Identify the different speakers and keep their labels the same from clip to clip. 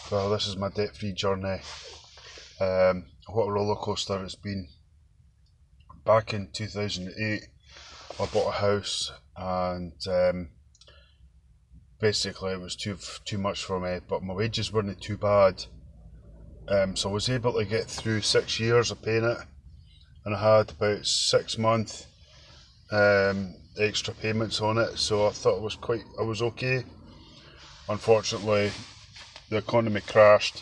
Speaker 1: Well, this is my debt-free journey. What a roller coaster it's been. Back in 2008, I bought a house, and basically it was too much for me. But my wages weren't too bad, so I was able to get through 6 years of paying it, and I had about 6 months extra payments on it. So I thought I was okay. Unfortunately, the economy crashed.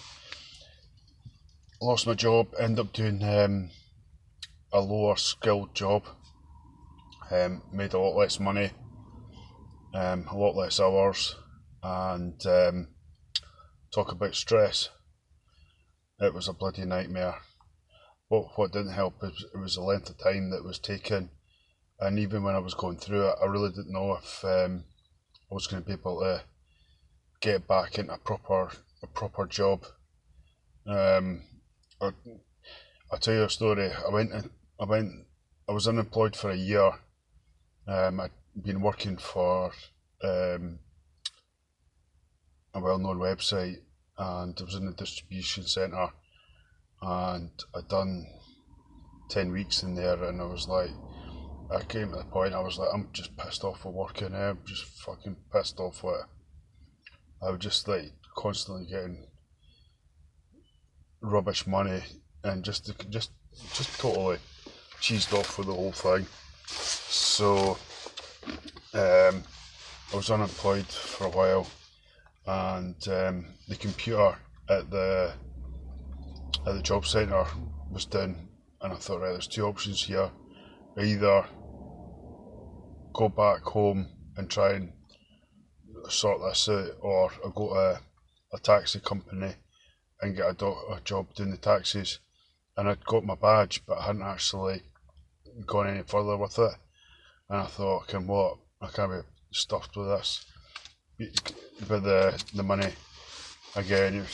Speaker 1: Lost my job, ended up doing a lower skilled job, made a lot less money, a lot less hours, and talk about stress. It was a bloody nightmare. What didn't help is it was the length of time that was taken, and even when I was going through it, I really didn't know if I was going to be able to get back into a proper job. I'll tell you a story. I was unemployed for a year. I'd been working for a well-known website, and I was in the distribution centre, and I'd done 10 weeks in there, and I came to the point, I was like, I'm just pissed off with working here. I'm just fucking pissed off with it. I was just like constantly getting rubbish money, and just totally cheesed off with the whole thing. So I was unemployed for a while, and the computer at the job centre was down, and I thought, right, there's two options here. I either go back home and try and sort this out, or I go to a taxi company and get a job doing the taxis. And I'd got my badge, but I hadn't actually gone any further with it. And I thought, I can't be stuffed with this. But the money, again,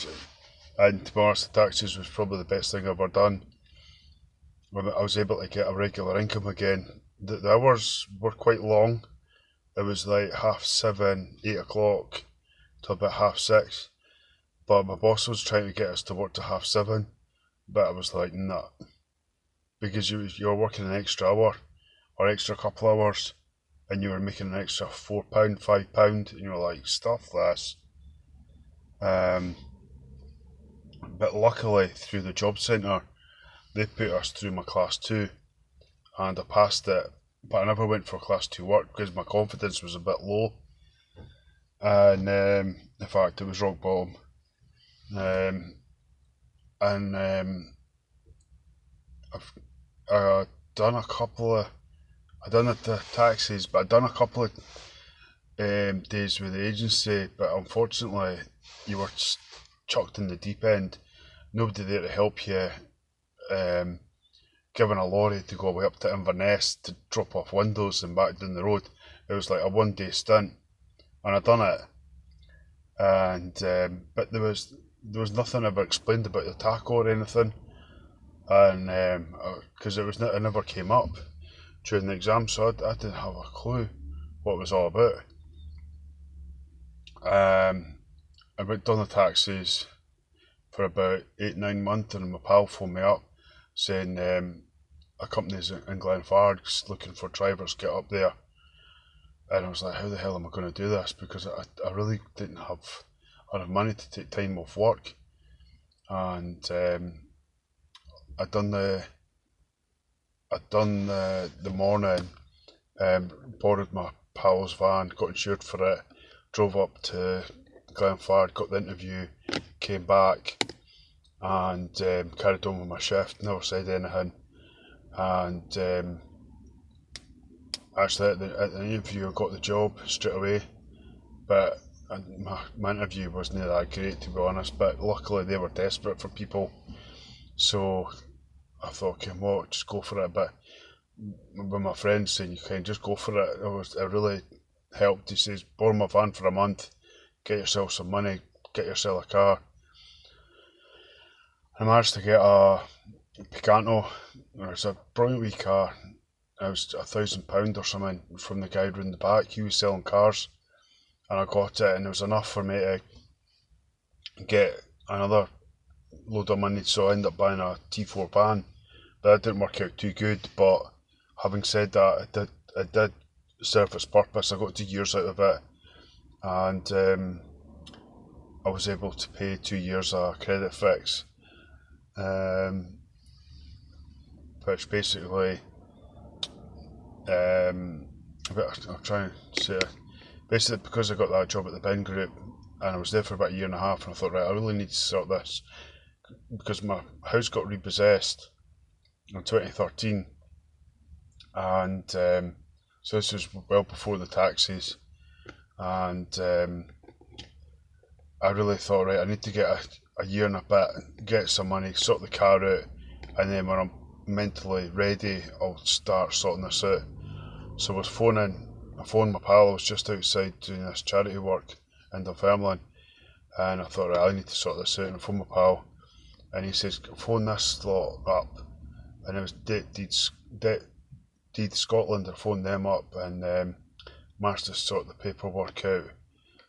Speaker 1: and to be honest, the taxis was probably the best thing I've ever done. When I was able to get a regular income again. The hours were quite long. It was like 7:30, 8 o'clock till about 6:30. But my boss was trying to get us to work to 7:30. But I was like, nah. Because you're working an extra hour or extra couple hours, and you were making an extra £4, £5, and you were like, stuff this. But luckily, through the job centre, they put us through my class 2, and I passed it. But I never went for class 2 work because my confidence was a bit low, and in fact, it was rock bottom. I've done a couple of, I done the taxis, but I've done a couple of days with the agency, but unfortunately you were chucked in the deep end. Nobody there to help you, given a lorry to go way up to Inverness to drop off windows and back down the road. It was like a 1 day stint, and I done it, and but there was nothing ever explained about the taco or anything, and because it never came up during the exam, so I didn't have a clue what it was all about. I went on the taxis for about 8-9 months, and my pal phoned me up saying a company's in Glenfarg looking for drivers, get up there. And I was like, how the hell am I going to do this? Because I really didn't have enough money to take time off work. And I'd done the morning, borrowed my pal's van, got insured for it, drove up to Glenfarg, got the interview, came back, and carried on with my shift, never said anything. And actually at the interview I got the job straight away, but my interview wasn't that great, to be honest, but luckily they were desperate for people, so I thought, just go for it. But with my friend saying you can just go for it, it really helped. He says, borrow my van for a month, get yourself some money, get yourself a car. I managed to get a Picanto. It was a brilliant wee car. It was £1,000 or something from the guy round the back. He was selling cars, and I got it, and it was enough for me to get another load of money, so I ended up buying a T4 van. But that didn't work out too good. But having said that, it did serve its purpose. I got 2 years out of it, and I was able to pay 2 years of credit fix, which basically, I'll try and say it. Basically, because I got that job at the bin group and I was there for about a year and a half, and I thought, right, I really need to sort this because my house got repossessed in 2013, and so this was well before the taxes, and I really thought, right, I need to get a year and a bit, get some money, sort the car out, and then when I'm mentally ready, I'll start sorting this out. So I phoned my pal. I was just outside doing this charity work in Dunfermline, and I thought, right, I need to sort this out. And I phoned my pal, and he says, phone this lot up, and it was Deed Scotland. I phoned them up and managed to sort the paperwork out.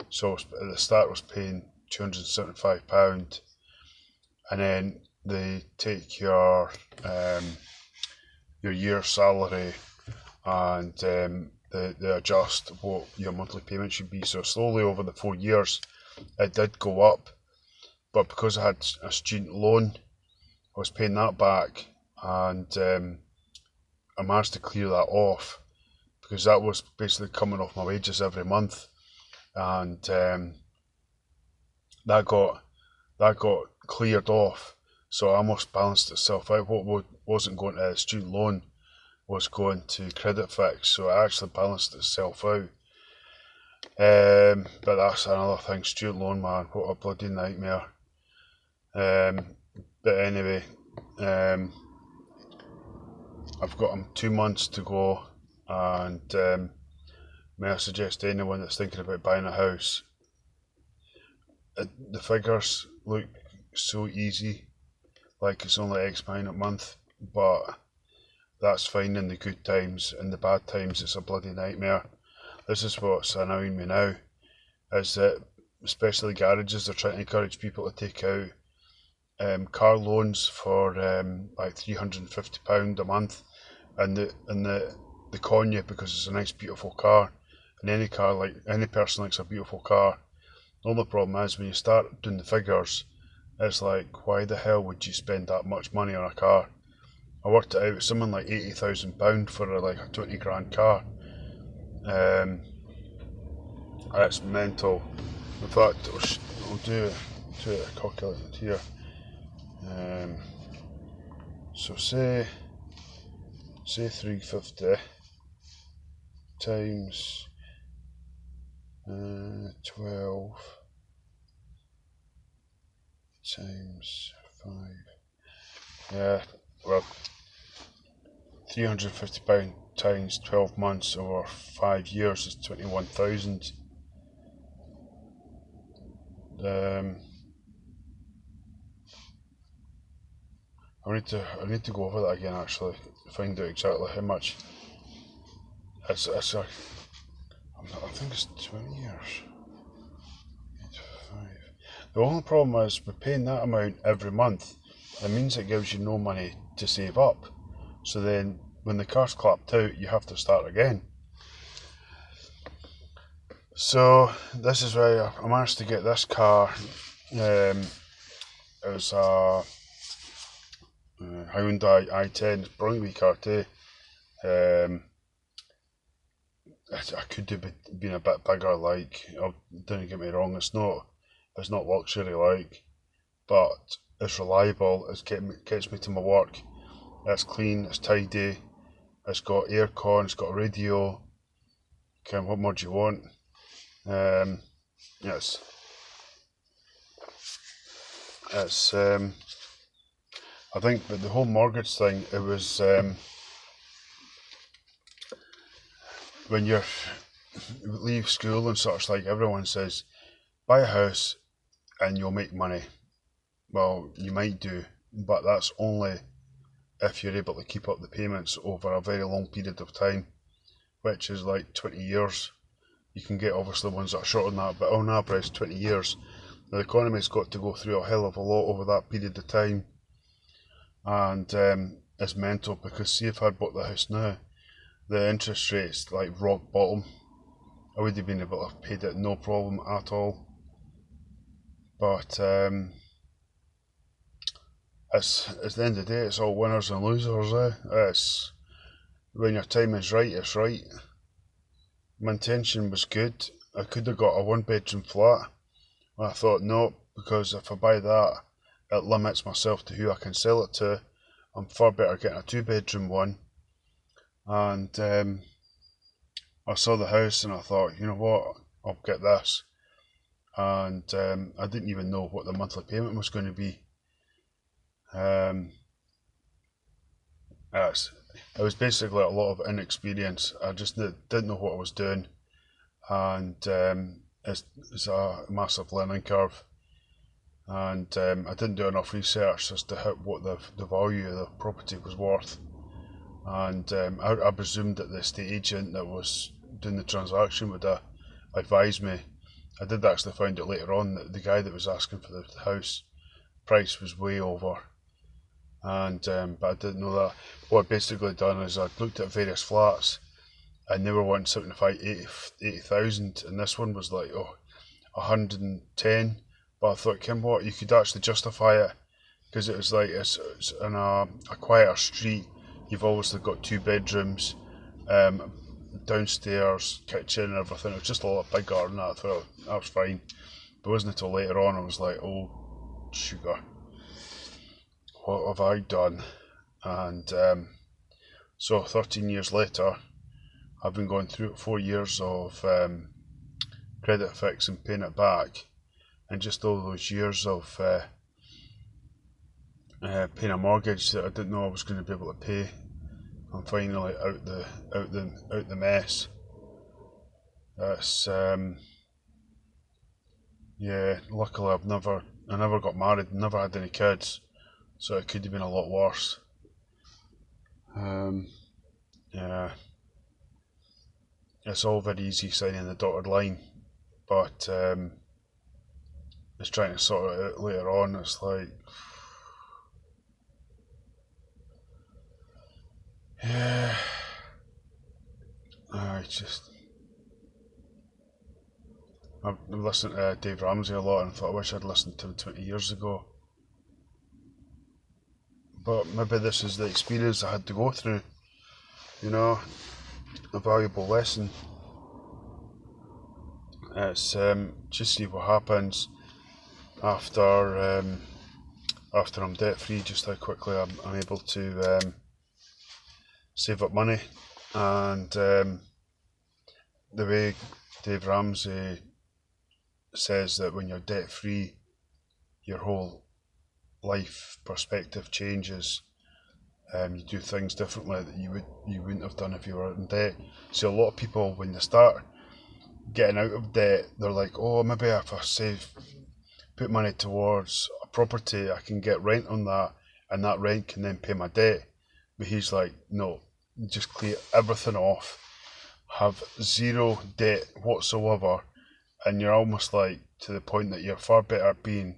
Speaker 1: So at the start I was paying £275, and then they take your year's salary, and they adjust what your monthly payment should be. So slowly over the 4 years it did go up, but because I had a student loan, I was paying that back, and I managed to clear that off because that was basically coming off my wages every month, and that got cleared off. So I almost balanced itself out. What wasn't going to student loan was going to credit fix, so it actually balanced itself out. But that's another thing, student loan, man, what a bloody nightmare. But anyway, I've got 2 months to go, and may I suggest to anyone that's thinking about buying a house, the figures look so easy, like it's only X amount a month, but that's fine in the good times. In the bad times, it's a bloody nightmare. This is what's annoying me now, is that especially garages are trying to encourage people to take out car loans for like £350 a month, and they con you because it's a nice beautiful car, and any car, like any person likes a beautiful car. The only problem is when you start doing the figures, it's like, why the hell would you spend that much money on a car? I worked it out, something like £80,000 for like a 20 grand car. That's mental. In fact, I'll do a calculator here. So say 350 times 12 times 5. Yeah, well, £350 times 12 months over 5 years is 21,000. I need to go over that again, actually, to find out exactly how much. I think it's 20 years. 85. The only problem is with paying that amount every month, it means it gives you no money to save up. So then when the car's clapped out, you have to start again. So this is why I managed to get this car. It was a Hyundai i10, brilliant wee car too. I could have been a bit bigger, like, don't get me wrong, it's not luxury like, but it's reliable, gets me to my work, it's clean, it's tidy, it's got aircon, it's got radio. Okay, what more do you want? Yes, it's I think, but the whole mortgage thing, it was when you leave school and such, like, everyone says, buy a house and you'll make money. Well, you might do, but that's only if you're able to keep up the payments over a very long period of time, which is like 20 years. You can get obviously ones that are shorter than that, but on average 20 years. The economy's got to go through a hell of a lot over that period of time, and it's mental, because see if I'd bought the house now, the interest rate's like rock bottom. I would have been able to have paid it no problem at all. But it's at the end of the day, it's all winners and losers. It's when your time is right, it's right. My intention was good. I could have got a 1-bedroom flat. And I thought no, because if I buy that, it limits myself to who I can sell it to. I'm far better getting a 2-bedroom one. And I saw the house and I thought, you know what, I'll get this. And I didn't even know what the monthly payment was going to be. It was basically a lot of inexperience. I just didn't know what I was doing, and it's a massive learning curve. And I didn't do enough research as to what the value of the property was worth. And I presumed that the estate agent that was doing the transaction would advise me. I did actually find out later on that the guy that was asking for the house price was way over. And but I didn't know that. What I'd basically done is I'd looked at various flats, and they were wanting 75, 80,000, and this one was like 110. But I thought, Kim, what, you could actually justify it, because it was like it's in a quieter street. You've obviously got 2 bedrooms, downstairs, kitchen, and everything. It was just a lot bigger than that. I thought that was fine. But it wasn't until later on I was like, oh sugar, what have I done? And so 13 years later, I've been going through 4 years of credit fix and paying it back, and just all those years of paying a mortgage that I didn't know I was going to be able to pay. I'm finally out the mess. That's yeah. Luckily, I never got married, never had any kids, so it could have been a lot worse. Yeah, it's all very easy signing the dotted line, but it's trying to sort it out later on. It's like, yeah, I've listened to Dave Ramsey a lot, and I thought I wish I'd listened to him 20 years ago. But maybe this is the experience I had to go through, you know, a valuable lesson. It's just see what happens after I'm debt free, just how quickly I'm able to save up money. And the way Dave Ramsey says that when you're debt free, your whole life perspective changes. You do things differently that you wouldn't have done if you were in debt. So a lot of people, when they start getting out of debt, they're like, oh, maybe if I put money towards a property, I can get rent on that, and that rent can then pay my debt. But he's like, no, just clear everything off, have zero debt whatsoever, and you're almost like to the point that you're far better being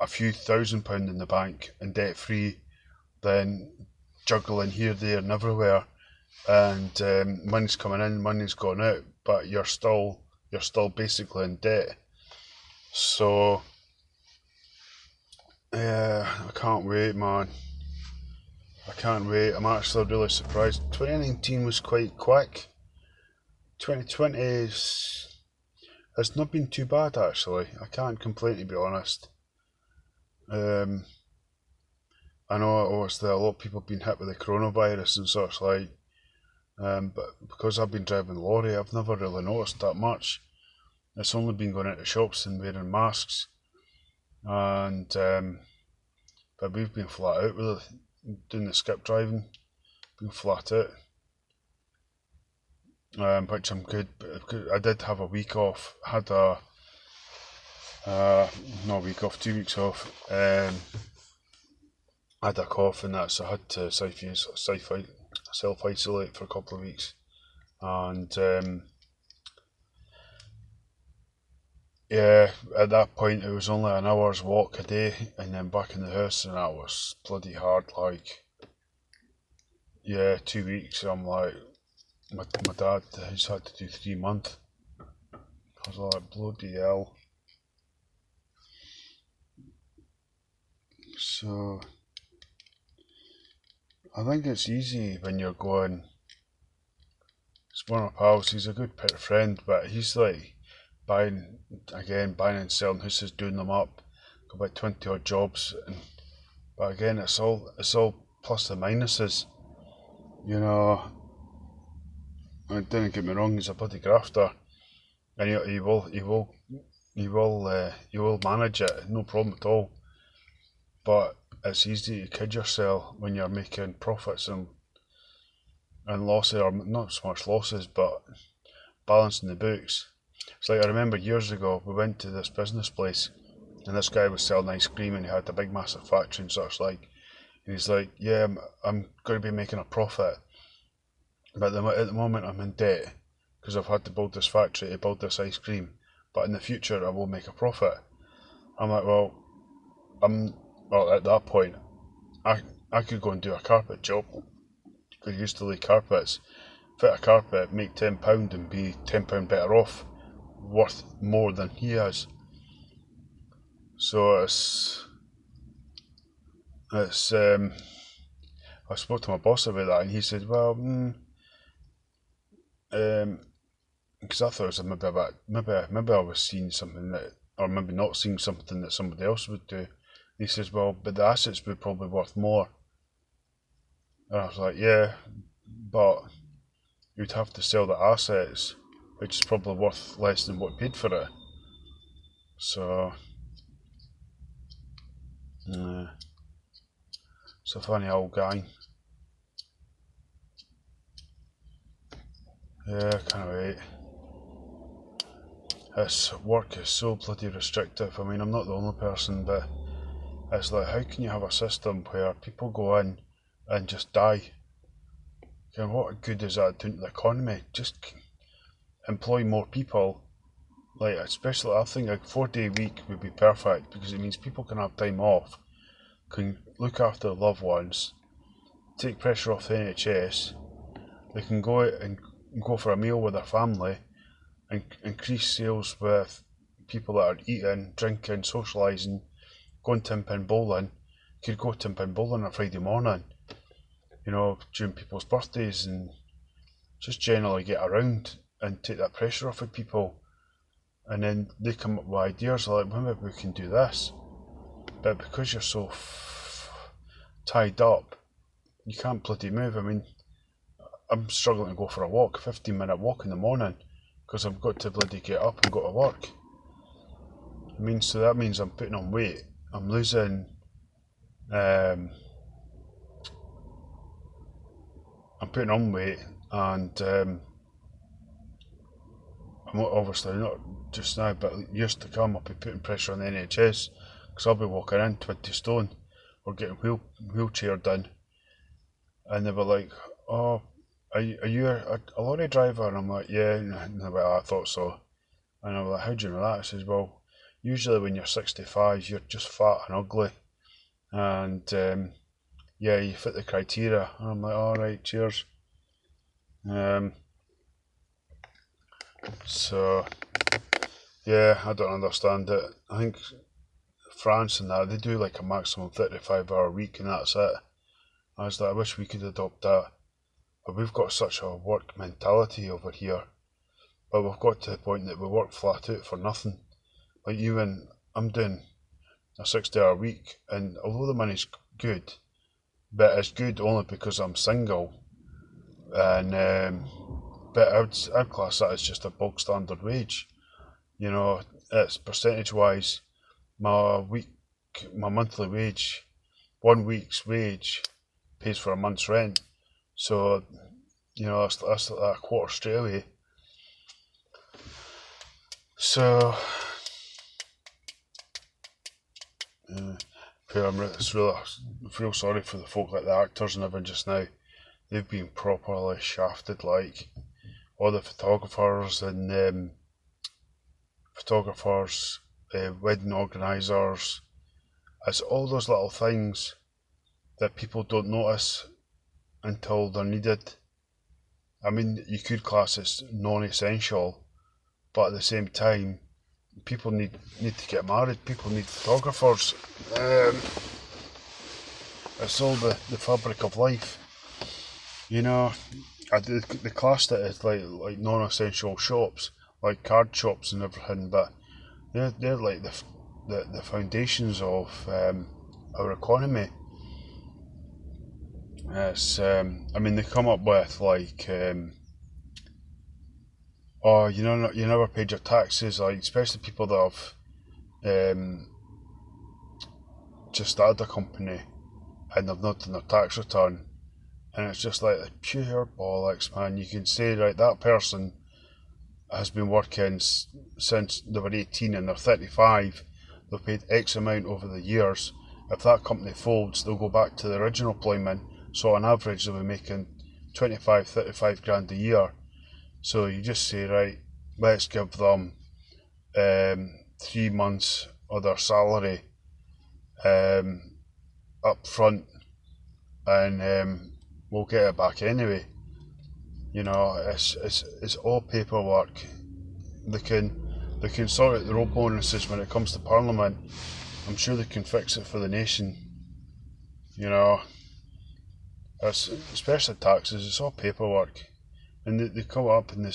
Speaker 1: a few £1,000 in the bank and debt free than juggling here, there, and everywhere, and money's coming in, money's going out, but you're still basically in debt. So yeah, I can't wait, man. I can't wait. I'm actually really surprised. 2019 was quite quick. 2020 it's not been too bad, actually. I can't complain, to be honest. I know obviously a lot of people have been hit with the coronavirus and such like, but because I've been driving the lorry, I've never really noticed that much. It's only been going into shops and wearing masks, and but we've been flat out with it, doing the skip driving, been flat out, which I'm good. But I did have a week off. Had a not a week off, 2 weeks off. I had a cough and that, so I had to self-isolate for a couple of weeks, and yeah, at that point it was only an hour's walk a day, and then back in the house, and that was bloody hard. Like, yeah, 2 weeks. I'm like, my dad, he's had to do 3 months. I was like, bloody hell. So I think it's easy when you're going. It's one of my pals. He's a good pet friend, but he's like buying and selling houses, doing them up. Got about 20 odd jobs, but again, it's all plus and minuses. You know, and don't get me wrong, he's a bloody grafter, and he will manage it, no problem at all. But it's easy to kid yourself when you're making profits and losses, or not so much losses, but balancing the books. It's like I remember years ago we went to this business place, and this guy was selling ice cream, and he had a big massive factory and such like. And he's like, "Yeah, I'm going to be making a profit, but at the moment I'm in debt because I've had to build this factory to build this ice cream. But in the future I will make a profit." I'm like, well, at that point, I could go and do a carpet job. Because I used to lay carpets, fit a carpet, make £10 and be £10 better off, worth more than he has. So it's I spoke to my boss about that, and he said, well, because I thought it was maybe I was seeing something that, or maybe not seeing something that somebody else would do. And he says, well, but the assets would probably be worth more. And I was like, yeah, but you'd have to sell the assets, which is probably worth less than what you paid for it. So, it's a funny old guy. Yeah, can't wait. This work is so bloody restrictive. I mean, I'm not the only person, but it's like, how can you have a system where people go in and just die? And what good is that doing to the economy? Just employ more people. Like, especially, I think a 4-day week would be perfect, because it means people can have time off, can look after their loved ones, take pressure off the NHS. They can go out and go for a meal with their family, and increase sales with people that are eating, drinking, socialising, going tin pin bowling. You could go tin pin bowling on a Friday morning, you know, during people's birthdays, and just generally get around and take that pressure off of people. And then they come up with ideas like, well, maybe we can do this. But because you're so tied up, you can't bloody move. I mean, I'm struggling to go for a walk, 15-minute walk in the morning, because I've got to bloody get up and go to work. So that means I'm putting on weight. I'm losing, I'm putting on weight, and I'm obviously not just now, but years to come, I'll be putting pressure on the NHS, because I'll be walking in 20 stone, or getting wheelchaired in, and they were like, oh, are you a lorry driver? And I'm like, yeah. And they're like, oh, I thought so. And I'm like, how do you know that? I says, well, usually when you're 65, you're just fat and ugly, and yeah, you fit the criteria. And I'm like, all right, cheers. So yeah, I don't understand it. I think France and that, they do like a maximum 35-hour week, and that's it. I was like, I wish we could adopt that. But we've got such a work mentality over here. But we've got to the point that we work flat out for nothing. Like, even I'm doing a 60-hour week, and although the money's good, but it's good only because I'm single, and but I'd class that as just a bog standard wage. You know, it's percentage wise, my monthly wage, 1 week's wage pays for a month's rent. So, you know, that's a quarter straight away. So, I feel sorry for the folk like the actors and everyone just now. They've been properly shafted, like all the photographers and photographers, wedding organisers. It's all those little things that people don't notice until they're needed. I mean, you could class it non-essential, but at the same time, people need to get married. People need photographers. It's all the fabric of life. You know, they classed it as like non-essential shops, like card shops and everything, but they're like the foundations of our economy. It's I mean, they come up with like oh, you know, you never paid your taxes, like especially people that have just started a company and they've not done their tax return, and it's just like pure bollocks, man. You can say, right, that person has been working since they were 18 and they're 35, they've paid X amount over the years. If that company folds, they'll go back to the original employment, so on average they'll be making 25, 35 grand a year. So you just say, right, let's give them 3 months of their salary up front, and we'll get it back anyway. You know, it's all paperwork. They can sort out the road bonuses when it comes to Parliament. I'm sure they can fix it for the nation. You know, especially taxes. It's all paperwork, and they come up and they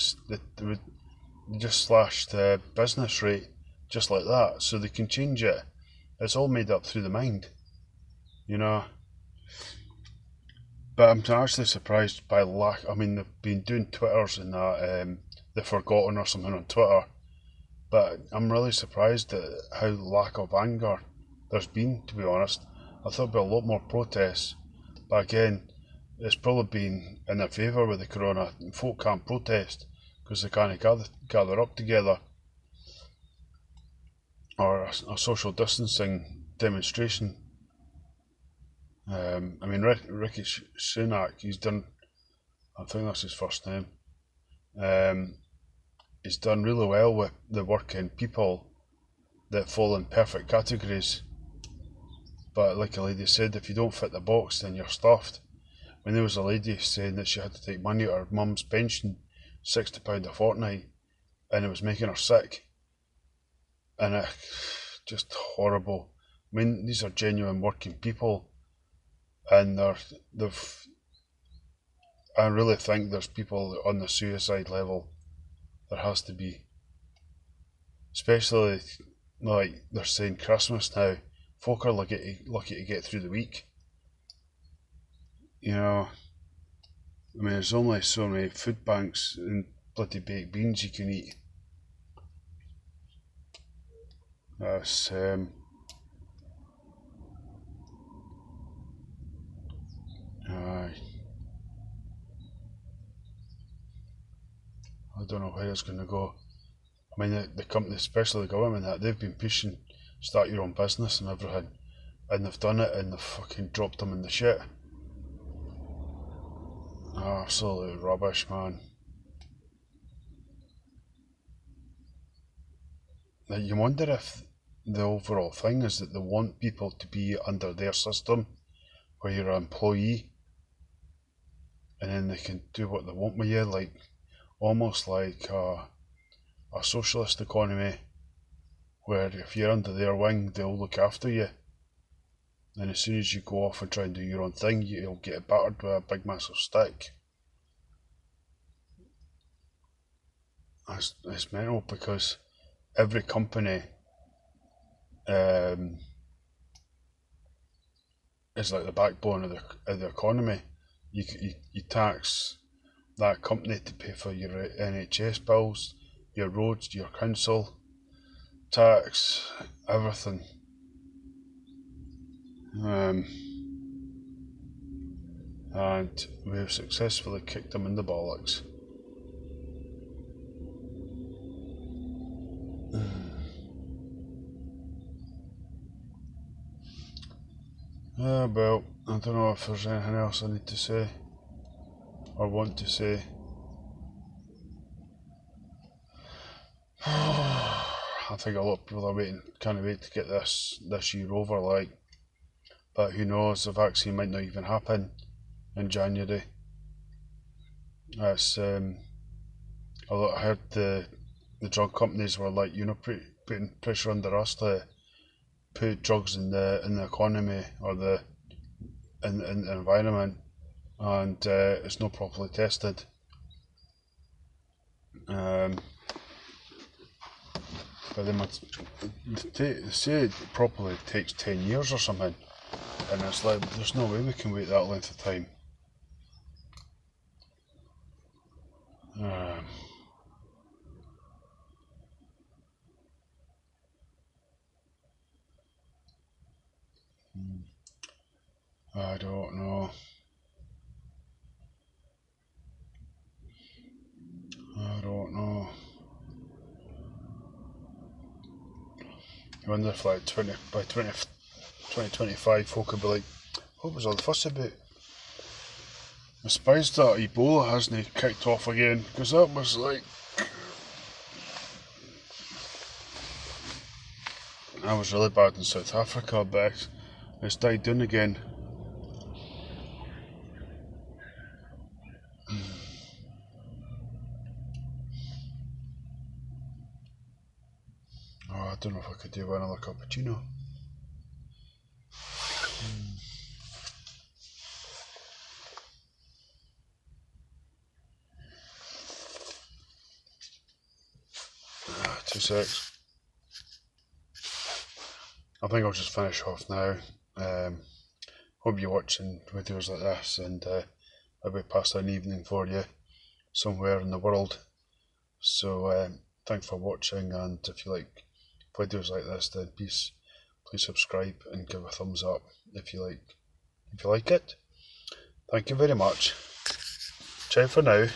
Speaker 1: just slashed the business rate just like that, so they can change it. It's all made up through the mind. You know. But I'm actually surprised by lack. I mean, they've been doing Twitters and that, they've forgotten or something on Twitter. But I'm really surprised at how lack of anger there's been, to be honest. I thought there'd be a lot more protests. But again, it's probably been in their favour with the corona. Folk can't protest because they can't gather up together. Or a social distancing demonstration. I mean, Rishi Sunak, he's done, I think that's his first name, he's done really well with the working people that fall in perfect categories. But like a lady said, if you don't fit the box, then you're stuffed. When there was a lady saying that she had to take money out of her mum's pension, £60 a fortnight, and it was making her sick. And just horrible. I mean, these are genuine working people. And I really think there's people on the suicide level. There has to be. Especially, like they're saying Christmas now. Folk are lucky to get through the week. You know, I mean, there's only so many food banks and bloody baked beans you can eat. That's I don't know where it's going to go. I mean, the company, especially the government, that they've been pushing start your own business and everything, and they've done it and they've fucking dropped them in the shit. Absolute rubbish, man. Now, you wonder if the overall thing is that they want people to be under their system, where you're an employee, and then they can do what they want with you, like almost like a socialist economy, where if you're under their wing, they'll look after you. And as soon as you go off and try and do your own thing, you'll get battered with a big massive stick. It's mental, because every company is like the backbone of the economy. You tax that company to pay for your NHS bills, your roads, your council tax, everything. And we've successfully kicked them in the bollocks. Well, I don't know if there's anything else I need to say or want to say. I think a lot of people are waiting, can't wait to get this year over, like. But who knows, the vaccine might not even happen in January. That's I heard the drug companies were like, putting pressure under us to put drugs in the economy or in the environment, and it's not properly tested. But they say it probably takes 10 years or something, and it's like, there's no way we can wait that length of time. I don't know. I don't know. I wonder if like 2025 folk will be like, what was all the fuss about? I'm surprised that Ebola hasn't kicked off again, because that was like, that was really bad in South Africa, but it's died down again. Oh, I don't know if I could do another cappuccino. Two secs. I think I'll just finish off now. Hope you're watching videos like this, and maybe pass an evening for you somewhere in the world. So thanks for watching, and if you like videos like this, then please subscribe and give a thumbs up if you like it. Thank you very much. Ciao for now.